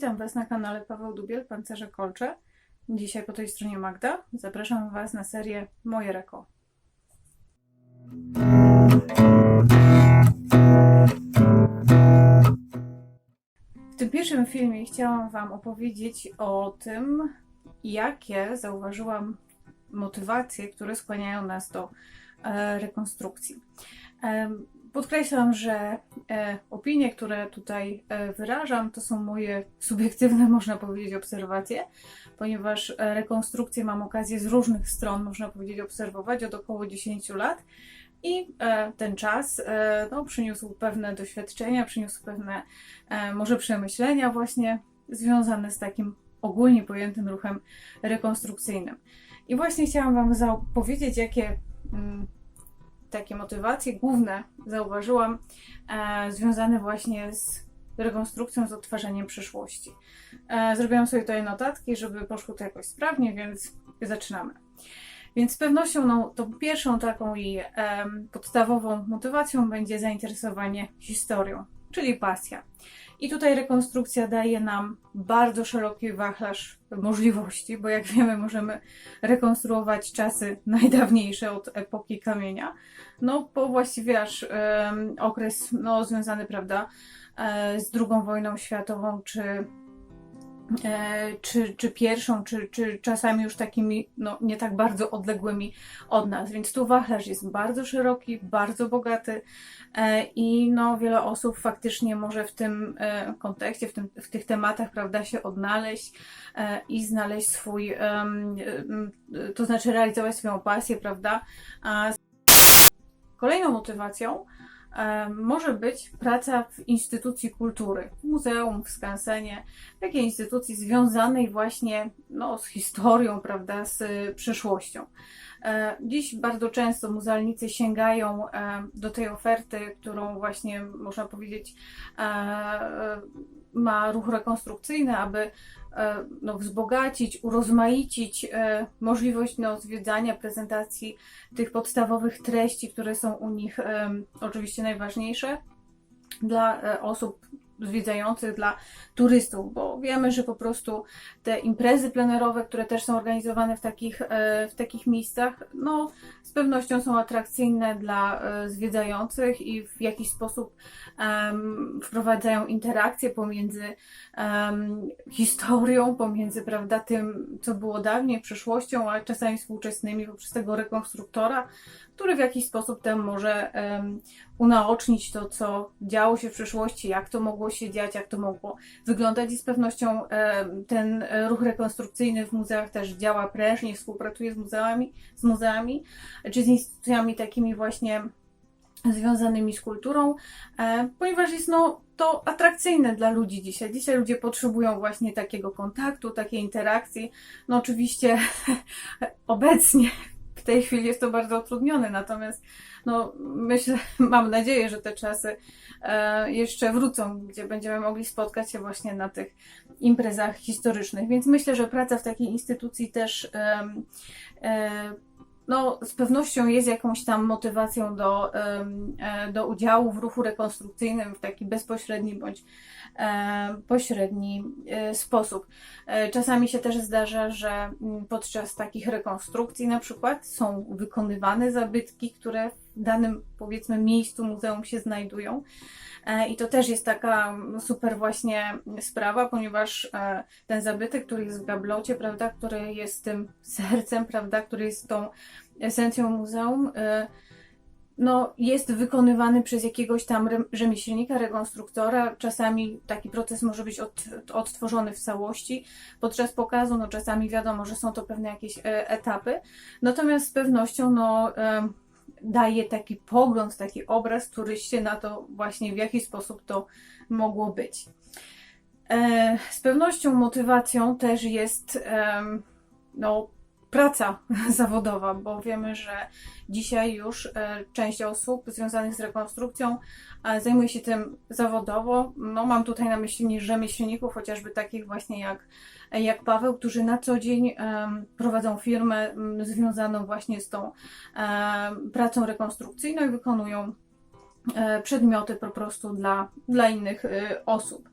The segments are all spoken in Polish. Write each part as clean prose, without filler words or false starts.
Witam Was na kanale Paweł Dubiel, Pancerze Kolcze. Dzisiaj po tej stronie Magda. Zapraszam Was na serię Moje Reko. W tym pierwszym filmie chciałam Wam opowiedzieć o tym, jakie zauważyłam motywacje, które skłaniają nas do rekonstrukcji. Podkreślam, że opinie, które tutaj wyrażam, to są moje subiektywne, można powiedzieć, obserwacje, ponieważ rekonstrukcję mam okazję z różnych stron, można powiedzieć, obserwować od około 10 lat i ten czas przyniósł pewne doświadczenia, przyniósł pewne może przemyślenia właśnie związane z takim ogólnie pojętym ruchem rekonstrukcyjnym. I właśnie chciałam Wam powiedzieć, jakie takie motywacje główne zauważyłam związane właśnie z rekonstrukcją, z odtwarzaniem przyszłości. Zrobiłam sobie tutaj notatki, żeby poszło to jakoś sprawnie, więc zaczynamy. Więc z pewnością tą pierwszą taką i podstawową motywacją będzie zainteresowanie historią, czyli pasja. I tutaj rekonstrukcja daje nam bardzo szeroki wachlarz możliwości, bo jak wiemy, możemy rekonstruować czasy najdawniejsze od epoki kamienia, po właściwie aż okres związany, prawda, z II wojną światową, czy pierwszą, czy czasami już takimi nie tak bardzo odległymi od nas. Więc tu wachlarz jest bardzo szeroki, bardzo bogaty i wiele osób faktycznie może w tym kontekście, w tych tematach, prawda, się odnaleźć i znaleźć swój, to znaczy realizować swoją pasję, prawda. Kolejną motywacją może być praca w instytucji kultury, w muzeum, w skansenie, w takiej instytucji związanej właśnie z historią, prawda, z przeszłością. Dziś bardzo często muzealnicy sięgają do tej oferty, którą właśnie, można powiedzieć, ma ruch rekonstrukcyjny, aby wzbogacić, urozmaicić możliwość zwiedzania, prezentacji tych podstawowych treści, które są u nich oczywiście najważniejsze dla osób zwiedzających, dla turystów, bo wiemy, że po prostu te imprezy plenerowe, które też są organizowane w takich miejscach, z pewnością są atrakcyjne dla zwiedzających i w jakiś sposób wprowadzają interakcje pomiędzy historią, pomiędzy, prawda, tym, co było dawniej, przeszłością, a czasami współczesnymi poprzez tego rekonstruktora, który w jakiś sposób tam może unaocznić to, co działo się w przeszłości, jak to mogło się dziać, jak to mogło wyglądać i z pewnością ten ruch rekonstrukcyjny w muzeach też działa prężnie, współpracuje z muzeami czy z instytucjami takimi właśnie związanymi z kulturą, ponieważ jest to atrakcyjne dla ludzi dzisiaj. Dzisiaj ludzie potrzebują właśnie takiego kontaktu, takiej interakcji. Oczywiście obecnie w tej chwili jest to bardzo utrudnione, natomiast myślę, mam nadzieję, że te czasy jeszcze wrócą, gdzie będziemy mogli spotkać się właśnie na tych imprezach historycznych. Więc myślę, że praca w takiej instytucji też z pewnością jest jakąś tam motywacją do udziału w ruchu rekonstrukcyjnym w taki bezpośredni bądź pośredni sposób. Czasami się też zdarza, że podczas takich rekonstrukcji na przykład są wykonywane zabytki, które w danym, powiedzmy, miejscu muzeum się znajdują. I to też jest taka super właśnie sprawa, ponieważ ten zabytek, który jest w gablocie, prawda, który jest tym sercem, prawda, który jest tą esencją muzeum, jest wykonywany przez jakiegoś tam rzemieślnika, rekonstruktora. Czasami taki proces może być odtworzony w całości podczas pokazu, czasami wiadomo, że są to pewne jakieś etapy. Natomiast z pewnością daje taki pogląd, taki obraz turyście na to właśnie, w jaki sposób to mogło być. Z pewnością motywacją też jest praca zawodowa, bo wiemy, że dzisiaj już część osób związanych z rekonstrukcją zajmuje się tym zawodowo. Mam tutaj na myśli rzemieślników, chociażby takich właśnie jak Paweł, którzy na co dzień prowadzą firmę związaną właśnie z tą pracą rekonstrukcyjną i wykonują przedmioty po prostu dla innych osób.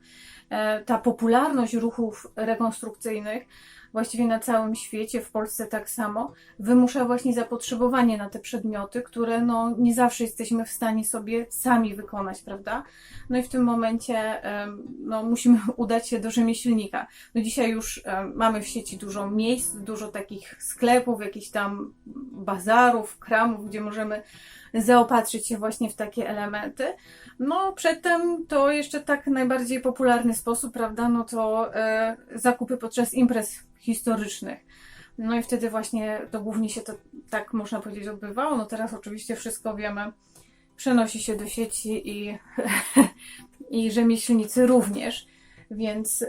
ta popularność ruchów rekonstrukcyjnych właściwie na całym świecie, w Polsce tak samo, wymusza właśnie zapotrzebowanie na te przedmioty, które no, nie zawsze jesteśmy w stanie sobie sami wykonać, prawda? No i w tym momencie no, musimy udać się do rzemieślnika. No dzisiaj już mamy w sieci dużo miejsc, dużo takich sklepów, jakichś tam bazarów, kramów, gdzie możemy zaopatrzyć się właśnie w takie elementy. No przedtem to jeszcze tak najbardziej popularny sposób, prawda, no to zakupy podczas imprez historycznych. No i wtedy właśnie to głównie się to, tak można powiedzieć, odbywało. No teraz oczywiście wszystko wiemy, przenosi się do sieci i, i rzemieślnicy również. Więc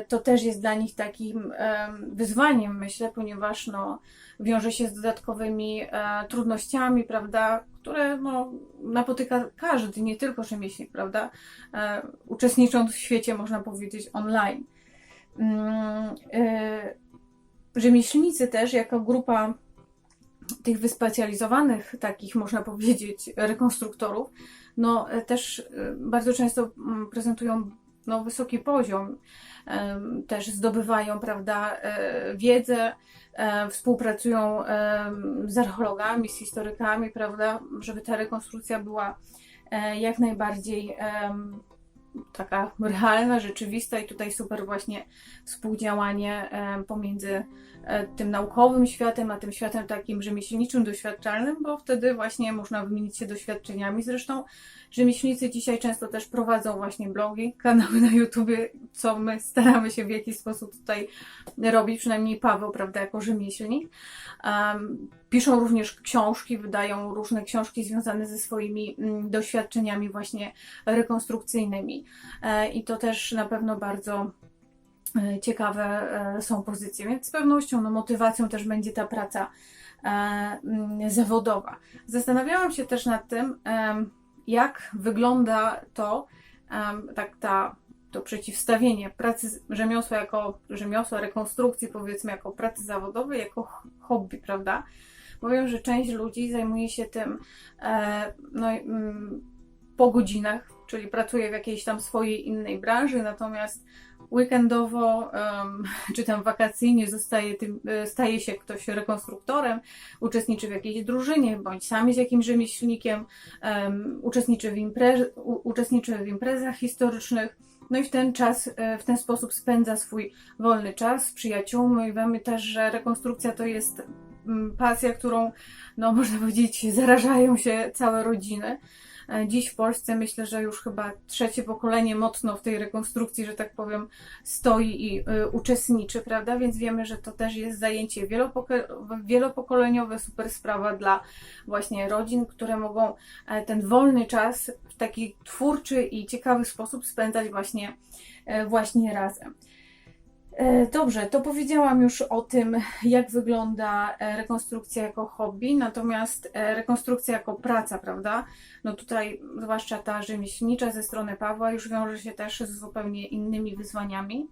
to też jest dla nich takim wyzwaniem, myślę, ponieważ no, wiąże się z dodatkowymi trudnościami, prawda, które no, napotyka każdy, nie tylko rzemieślnik, prawda, uczestnicząc w świecie, można powiedzieć, online. Rzemieślnicy też, jako grupa tych wyspecjalizowanych, takich można powiedzieć, rekonstruktorów, no też bardzo często prezentują no, wysoki poziom, też zdobywają, prawda, wiedzę, współpracują z archeologami, z historykami, prawda, żeby ta rekonstrukcja była jak najbardziej taka realna, rzeczywista i tutaj super właśnie współdziałanie pomiędzy tym naukowym światem, a tym światem takim rzemieślniczym, doświadczalnym, bo wtedy właśnie można wymienić się doświadczeniami. Zresztą rzemieślnicy dzisiaj często też prowadzą właśnie blogi, kanały na YouTubie, co my staramy się w jakiś sposób tutaj robić, przynajmniej Paweł, prawda, jako rzemieślnik. Piszą również książki, wydają różne książki związane ze swoimi doświadczeniami właśnie rekonstrukcyjnymi. I to też na pewno bardzo ciekawe są pozycje, więc z pewnością no, motywacją też będzie ta praca zawodowa. Zastanawiałam się też nad tym, jak wygląda to, to przeciwstawienie pracy rzemiosła jako rzemiosła, rekonstrukcji powiedzmy jako pracy zawodowej, jako hobby, prawda? Powiem, że część ludzi zajmuje się tym po godzinach, czyli pracuje w jakiejś tam swojej innej branży, natomiast weekendowo czy tam wakacyjnie staje się ktoś rekonstruktorem, uczestniczy w jakiejś drużynie, bądź sam jest jakimś rzemieślnikiem, uczestniczy w imprezach historycznych. No i w ten czas, w ten sposób spędza swój wolny czas z przyjaciółmi. Wiemy też, że rekonstrukcja to jest pasja, którą, no można powiedzieć, zarażają się całe rodziny. Dziś w Polsce myślę, że już chyba trzecie pokolenie mocno w tej rekonstrukcji, że tak powiem, stoi i uczestniczy, prawda? Więc wiemy, że to też jest zajęcie wielopokoleniowe, super sprawa dla właśnie rodzin, które mogą ten wolny czas w taki twórczy i ciekawy sposób spędzać właśnie razem. Dobrze, to powiedziałam już o tym, jak wygląda rekonstrukcja jako hobby, natomiast rekonstrukcja jako praca, prawda? No tutaj, zwłaszcza ta rzemieślnicza ze strony Pawła, już wiąże się też z zupełnie innymi wyzwaniami.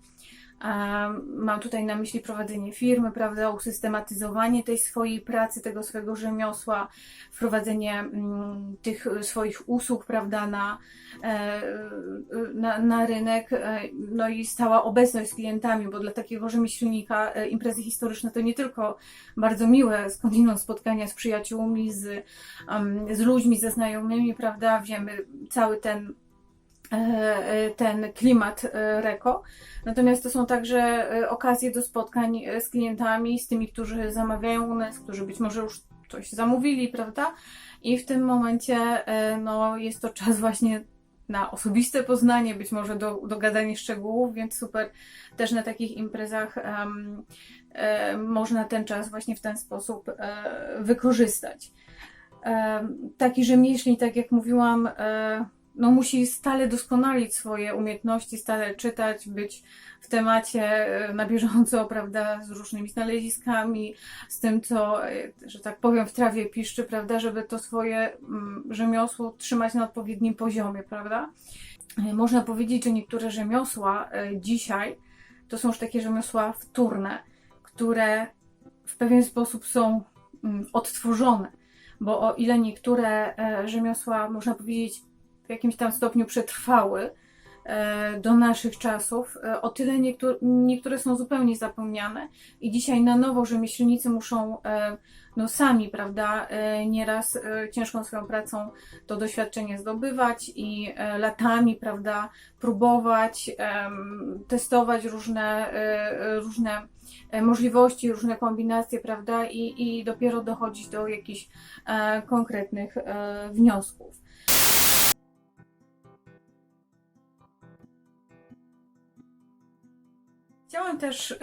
Mam tutaj na myśli prowadzenie firmy, prawda, usystematyzowanie tej swojej pracy, tego swojego rzemiosła, wprowadzenie tych swoich usług, prawda, na rynek, no i stała obecność z klientami, bo dla takiego rzemieślnika imprezy historyczne to nie tylko bardzo miłe skądinąd spotkania z przyjaciółmi, z ludźmi, ze znajomymi, prawda, wiemy cały ten klimat reko. Natomiast to są także okazje do spotkań z klientami, z tymi, którzy zamawiają u nas, którzy być może już coś zamówili, prawda? I w tym momencie no, jest to czas właśnie na osobiste poznanie, być może do gadania szczegółów, więc super też na takich imprezach można ten czas właśnie w ten sposób wykorzystać. Taki rzemieślnik, tak jak mówiłam, no musi stale doskonalić swoje umiejętności, stale czytać, być w temacie na bieżąco, prawda, z różnymi znaleziskami, z tym, co, że tak powiem, w trawie piszczy, prawda, żeby to swoje rzemiosło trzymać na odpowiednim poziomie, prawda. Można powiedzieć, że niektóre rzemiosła dzisiaj to są już takie rzemiosła wtórne, które w pewien sposób są odtworzone, bo o ile niektóre rzemiosła, można powiedzieć, w jakimś tam stopniu przetrwały, do naszych czasów. O tyle niektóre są zupełnie zapomniane i dzisiaj na nowo rzemieślnicy muszą no sami, prawda, nieraz ciężką swoją pracą to doświadczenie zdobywać i latami, prawda, próbować, testować różne możliwości, różne kombinacje, prawda, i dopiero dochodzić do jakichś konkretnych wniosków. Chciałam też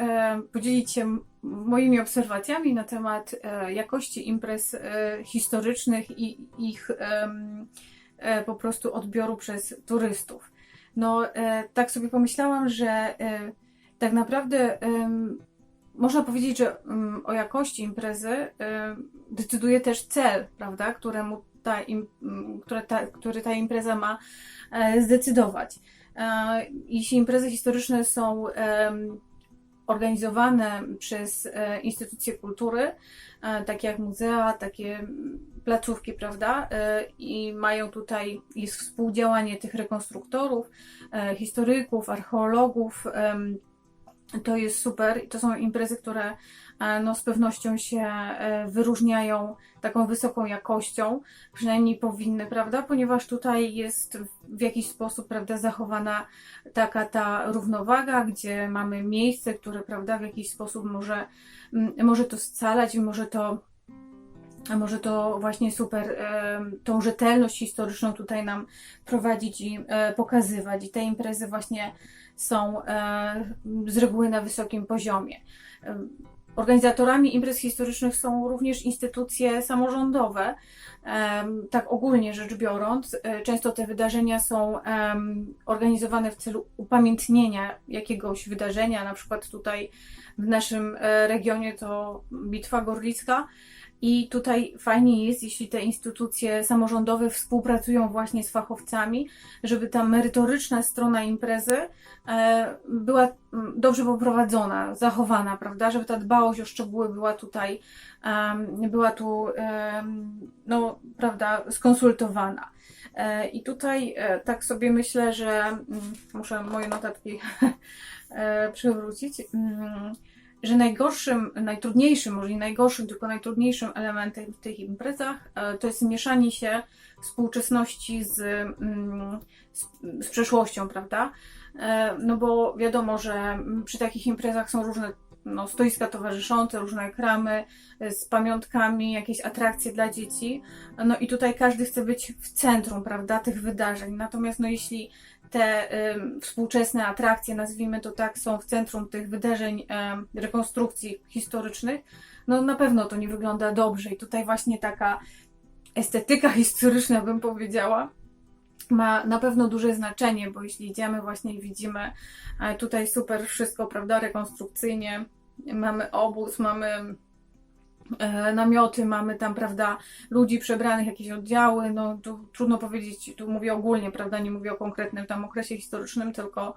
podzielić się moimi obserwacjami na temat jakości imprez historycznych i ich po prostu odbioru przez turystów. No, tak sobie pomyślałam, że tak naprawdę można powiedzieć, że o jakości imprezy decyduje też cel, prawda, który ta impreza ma zdecydować. Jeśli imprezy historyczne są organizowane przez instytucje kultury, takie jak muzea, takie placówki, prawda, i mają tutaj, jest współdziałanie tych rekonstruktorów, historyków, archeologów, to jest super i to są imprezy, które no, z pewnością się wyróżniają taką wysoką jakością, przynajmniej powinny, prawda, ponieważ tutaj jest w jakiś sposób, prawda, zachowana taka ta równowaga, gdzie mamy miejsce, które, prawda, w jakiś sposób może to scalać i może to właśnie super tą rzetelność historyczną tutaj nam prowadzić i pokazywać. I te imprezy właśnie są z reguły na wysokim poziomie. Organizatorami imprez historycznych są również instytucje samorządowe, tak ogólnie rzecz biorąc. Często te wydarzenia są organizowane w celu upamiętnienia jakiegoś wydarzenia, na przykład tutaj w naszym regionie to Bitwa Gorlicka. I tutaj fajnie jest, jeśli te instytucje samorządowe współpracują właśnie z fachowcami, żeby ta merytoryczna strona imprezy była dobrze poprowadzona, zachowana, prawda? Żeby ta dbałość o szczegóły była tu, no, prawda, skonsultowana. I tutaj tak sobie myślę, że muszę moje notatki przewrócić. Że najtrudniejszym, może nie najgorszym, tylko najtrudniejszym elementem w tych imprezach to jest mieszanie się współczesności z przeszłością, prawda? No bo wiadomo, że przy takich imprezach są różne stoiska towarzyszące, różne kramy z pamiątkami, jakieś atrakcje dla dzieci. No i tutaj każdy chce być w centrum, prawda, tych wydarzeń. Natomiast no jeśli te współczesne atrakcje, nazwijmy to tak, są w centrum tych wydarzeń, rekonstrukcji historycznych, no na pewno to nie wygląda dobrze i tutaj właśnie taka estetyka historyczna, bym powiedziała, ma na pewno duże znaczenie, bo jeśli idziemy właśnie i widzimy tutaj super wszystko, prawda, rekonstrukcyjnie, mamy obóz, mamy namioty, mamy tam, prawda, ludzi przebranych, jakieś oddziały, no tu trudno powiedzieć, tu mówię ogólnie, prawda, nie mówię o konkretnym tam okresie historycznym, tylko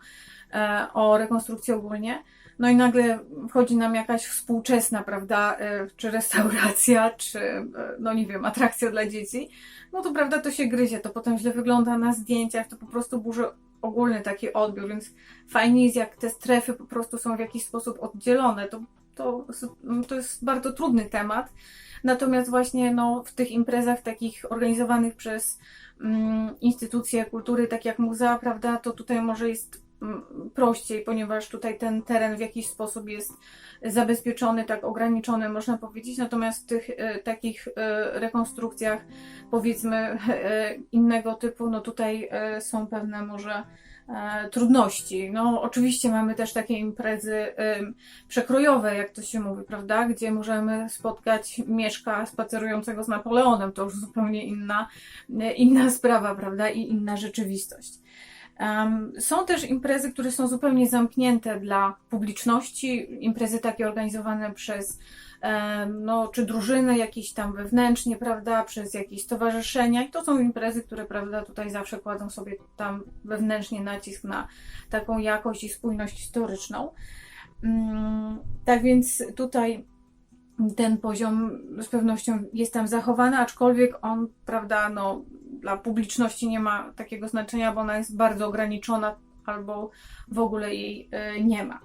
o rekonstrukcji ogólnie. No i nagle wchodzi nam jakaś współczesna, prawda, czy restauracja, czy, no nie wiem, atrakcja dla dzieci. No to, prawda, to się gryzie, to potem źle wygląda na zdjęciach, to po prostu burzy ogólny taki odbiór, więc fajnie jest, jak te strefy po prostu są w jakiś sposób oddzielone. To jest bardzo trudny temat. Natomiast właśnie no, w tych imprezach takich organizowanych przez instytucje kultury, tak jak muzea, prawda, to tutaj może jest prościej, ponieważ tutaj ten teren w jakiś sposób jest zabezpieczony, tak ograniczony, można powiedzieć. Natomiast w tych takich rekonstrukcjach, powiedzmy, innego typu, no tutaj są pewne może trudności. No oczywiście mamy też takie imprezy przekrojowe, jak to się mówi, prawda, gdzie możemy spotkać Mieszka spacerującego z Napoleonem, to już zupełnie inna sprawa, prawda, i inna rzeczywistość. Są też imprezy, które są zupełnie zamknięte dla publiczności, imprezy takie organizowane przez no, czy drużyny jakieś tam wewnętrznie, prawda, przez jakieś stowarzyszenia i to są imprezy, które, prawda, tutaj zawsze kładą sobie tam wewnętrznie nacisk na taką jakość i spójność historyczną. Tak więc tutaj ten poziom z pewnością jest tam zachowany, aczkolwiek on, prawda, no, dla publiczności nie ma takiego znaczenia, bo ona jest bardzo ograniczona, albo w ogóle jej nie ma.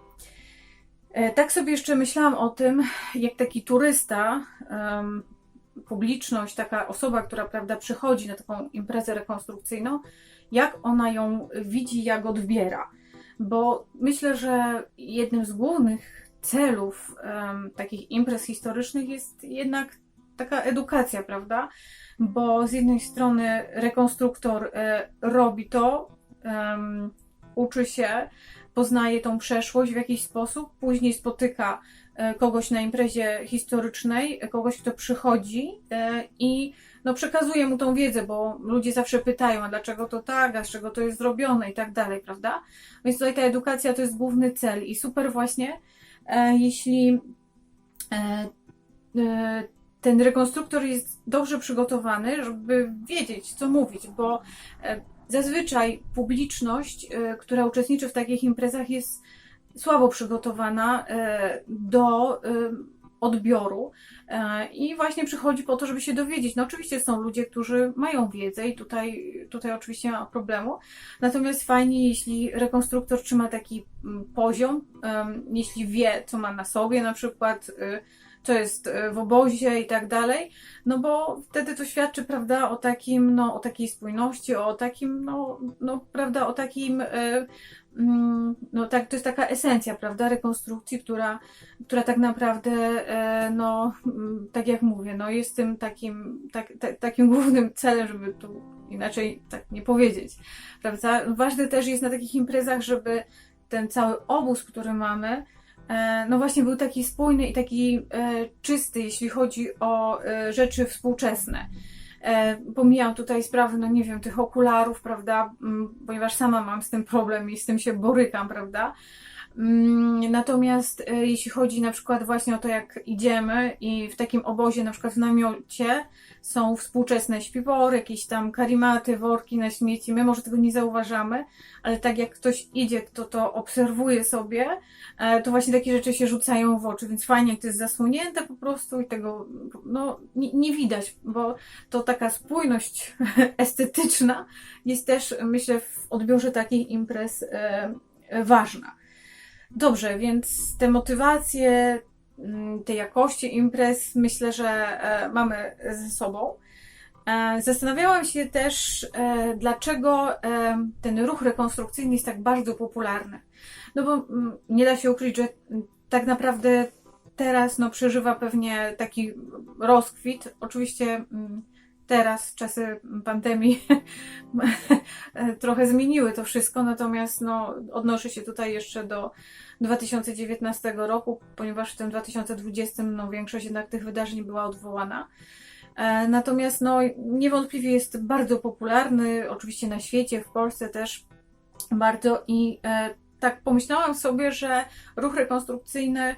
Tak sobie jeszcze myślałam o tym, jak taki turysta, publiczność, taka osoba, która, prawda, przychodzi na taką imprezę rekonstrukcyjną, jak ona ją widzi, jak odbiera. Bo myślę, że jednym z głównych celów takich imprez historycznych jest jednak taka edukacja, prawda? Bo z jednej strony rekonstruktor robi to, uczy się, poznaje tą przeszłość w jakiś sposób, później spotyka kogoś na imprezie historycznej, kogoś, kto przychodzi i no, przekazuje mu tą wiedzę, bo ludzie zawsze pytają, a dlaczego to tak, a z czego to jest zrobione i tak dalej, prawda? Więc tutaj ta edukacja to jest główny cel i super właśnie, jeśli ten rekonstruktor jest dobrze przygotowany, żeby wiedzieć, co mówić, bo zazwyczaj publiczność, która uczestniczy w takich imprezach, jest słabo przygotowana do odbioru i właśnie przychodzi po to, żeby się dowiedzieć. No oczywiście są ludzie, którzy mają wiedzę i tutaj oczywiście nie ma problemu, natomiast fajnie, jeśli rekonstruktor trzyma taki poziom, jeśli wie, co ma na sobie, na przykład co jest w obozie i tak dalej, no bo wtedy to świadczy, prawda, o takim, no, o takiej spójności, o takim, prawda, o takim, no tak, to jest taka esencja, prawda, rekonstrukcji, która tak naprawdę, no, tak jak mówię, no jest tym takim głównym celem, żeby tu inaczej tak nie powiedzieć, prawda. Ważne też jest na takich imprezach, żeby ten cały obóz, który mamy, no właśnie był taki spójny i taki czysty, jeśli chodzi o rzeczy współczesne. Pomijam tutaj sprawy, no nie wiem, tych okularów, prawda, ponieważ sama mam z tym problem i z tym się borykam, prawda. Natomiast jeśli chodzi na przykład właśnie o to, jak idziemy i w takim obozie, na przykład w namiocie, są współczesne śpiwory, jakieś tam karimaty, worki na śmieci, my może tego nie zauważamy, ale tak jak ktoś idzie, kto to obserwuje sobie, to właśnie takie rzeczy się rzucają w oczy, więc fajnie, jak to jest zasłonięte po prostu i tego no, nie widać, bo to taka spójność estetyczna jest też, myślę, w odbiorze takich imprez ważna. Dobrze, więc te motywacje, te jakości imprez myślę, że mamy ze sobą. Zastanawiałam się też, dlaczego ten ruch rekonstrukcyjny jest tak bardzo popularny. No bo nie da się ukryć, że tak naprawdę teraz no, przeżywa pewnie taki rozkwit. Oczywiście teraz czasy pandemii trochę zmieniły to wszystko, natomiast no, odnoszę się tutaj jeszcze do 2019 roku, ponieważ w tym 2020 no, większość jednak tych wydarzeń była odwołana. Natomiast no, niewątpliwie jest bardzo popularny, oczywiście na świecie, w Polsce też bardzo i tak pomyślałam sobie, że ruch rekonstrukcyjny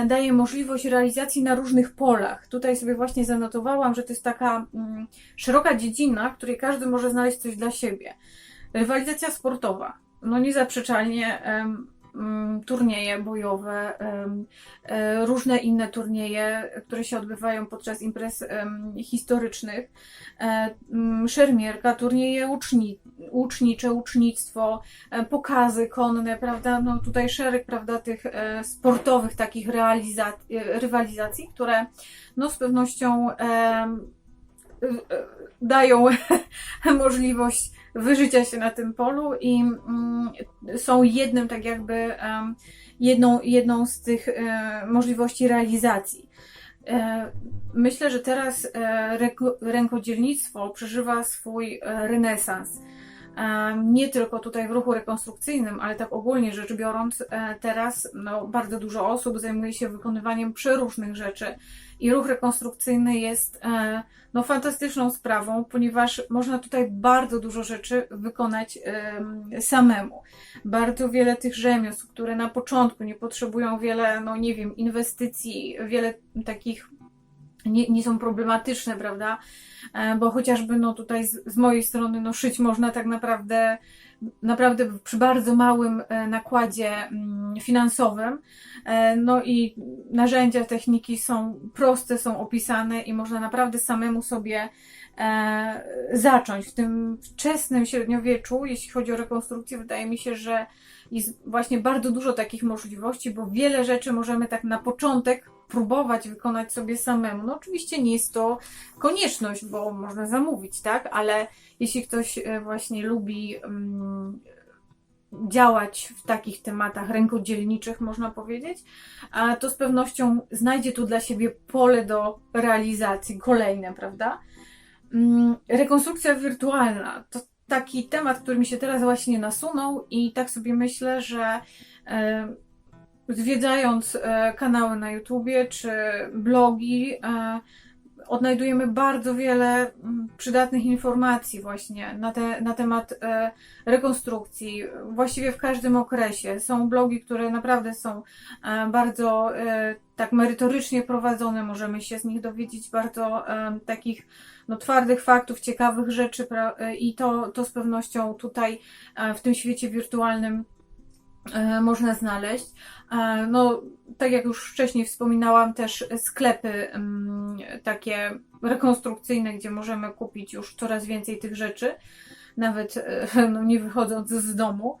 daje możliwość realizacji na różnych polach. Tutaj sobie właśnie zanotowałam, że to jest taka szeroka dziedzina, w której każdy może znaleźć coś dla siebie. Rywalizacja sportowa. No niezaprzeczalnie turnieje bojowe, różne inne turnieje, które się odbywają podczas imprez historycznych, szermierka, turnieje łucznicze, łucznictwo, pokazy konne, prawda, no tutaj szereg, prawda, tych sportowych takich rywalizacji, które no z pewnością dają możliwość wyżycia się na tym polu i są jednym, tak jakby jedną z tych możliwości realizacji. Myślę, że teraz rękodzielnictwo przeżywa swój renesans. Nie tylko tutaj w ruchu rekonstrukcyjnym, ale tak ogólnie rzecz biorąc, teraz no, bardzo dużo osób zajmuje się wykonywaniem przeróżnych rzeczy i ruch rekonstrukcyjny jest no, fantastyczną sprawą, ponieważ można tutaj bardzo dużo rzeczy wykonać samemu. Bardzo wiele tych rzemiosł, które na początku nie potrzebują wiele, no nie wiem, inwestycji, wiele takich nie są problematyczne, prawda? Bo chociażby no tutaj z mojej strony no szyć można tak naprawdę przy bardzo małym nakładzie finansowym. No i narzędzia, techniki są proste, są opisane i można naprawdę samemu sobie zacząć. W tym wczesnym średniowieczu, jeśli chodzi o rekonstrukcję, wydaje mi się, że jest właśnie bardzo dużo takich możliwości, bo wiele rzeczy możemy tak na początek próbować wykonać sobie samemu. No oczywiście nie jest to konieczność, bo można zamówić, tak? Ale jeśli ktoś właśnie lubi działać w takich tematach rękodzielniczych, można powiedzieć, to z pewnością znajdzie tu dla siebie pole do realizacji, kolejne, prawda? Rekonstrukcja wirtualna to taki temat, który mi się teraz właśnie nasunął i tak sobie myślę, że zwiedzając kanały na YouTubie czy blogi, odnajdujemy bardzo wiele przydatnych informacji właśnie na temat rekonstrukcji, właściwie w każdym okresie. Są blogi, które naprawdę są bardzo tak merytorycznie prowadzone, możemy się z nich dowiedzieć bardzo takich no, twardych faktów, ciekawych rzeczy i to z pewnością tutaj w tym świecie wirtualnym można znaleźć. No, tak jak już wcześniej wspominałam, też sklepy takie rekonstrukcyjne, gdzie możemy kupić już coraz więcej tych rzeczy, nawet no, nie wychodząc z domu.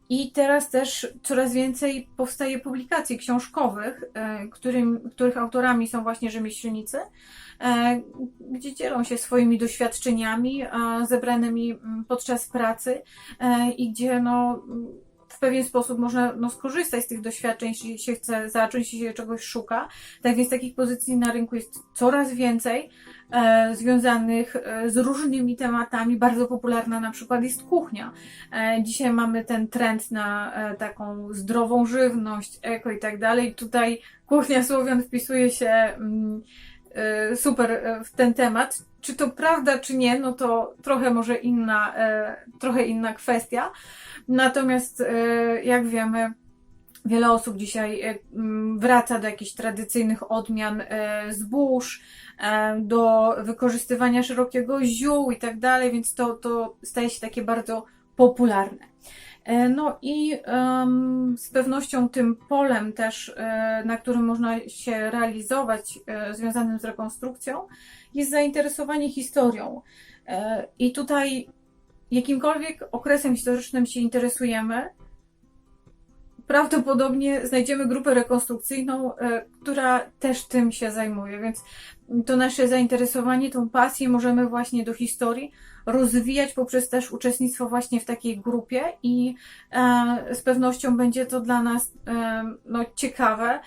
I teraz też coraz więcej powstaje publikacji książkowych, których autorami są właśnie rzemieślnicy, gdzie dzielą się swoimi doświadczeniami zebranymi podczas pracy i gdzie no, w pewien sposób można no, skorzystać z tych doświadczeń, jeśli się chce zacząć, jeśli się czegoś szuka. Tak więc takich pozycji na rynku jest coraz więcej, związanych z różnymi tematami. Bardzo popularna na przykład jest kuchnia. Dzisiaj mamy ten trend na taką zdrową żywność, eko i tak dalej. Tutaj kuchnia Słowian wpisuje się super w ten temat. Czy to prawda, czy nie, no to trochę może trochę inna kwestia. Natomiast jak wiemy, wiele osób dzisiaj wraca do jakichś tradycyjnych odmian zbóż, do wykorzystywania szerokiego ziół i tak dalej, więc to staje się takie bardzo popularne. No i z pewnością tym polem też, na którym można się realizować, związanym z rekonstrukcją, jest zainteresowanie historią. I tutaj jakimkolwiek okresem historycznym się interesujemy, prawdopodobnie znajdziemy grupę rekonstrukcyjną, która też tym się zajmuje, więc to nasze zainteresowanie, tą pasję możemy właśnie do historii rozwijać poprzez też uczestnictwo właśnie w takiej grupie i z pewnością będzie to dla nas no, ciekawe,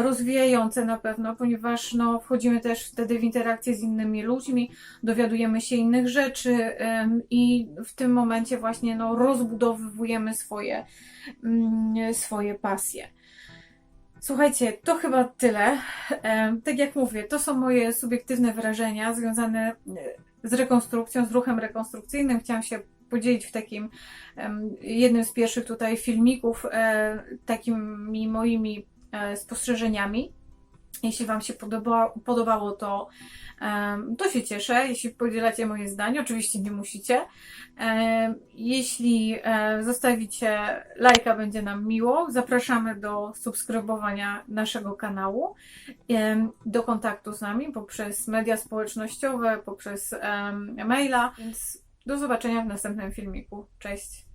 rozwijające na pewno, ponieważ no, wchodzimy też wtedy w interakcję z innymi ludźmi, dowiadujemy się innych rzeczy i w tym momencie właśnie no, rozbudowujemy swoje pasje. Słuchajcie, to chyba tyle. Tak jak mówię, to są moje subiektywne wrażenia związane z rekonstrukcją, z ruchem rekonstrukcyjnym. Chciałam się podzielić w takim jednym z pierwszych tutaj filmików takimi moimi spostrzeżeniami. Jeśli Wam się podobało, to się cieszę. Jeśli podzielacie moje zdanie, oczywiście nie musicie. Jeśli zostawicie lajka, będzie nam miło. Zapraszamy do subskrybowania naszego kanału, do kontaktu z nami poprzez media społecznościowe, poprzez maila. Więc do zobaczenia w następnym filmiku. Cześć!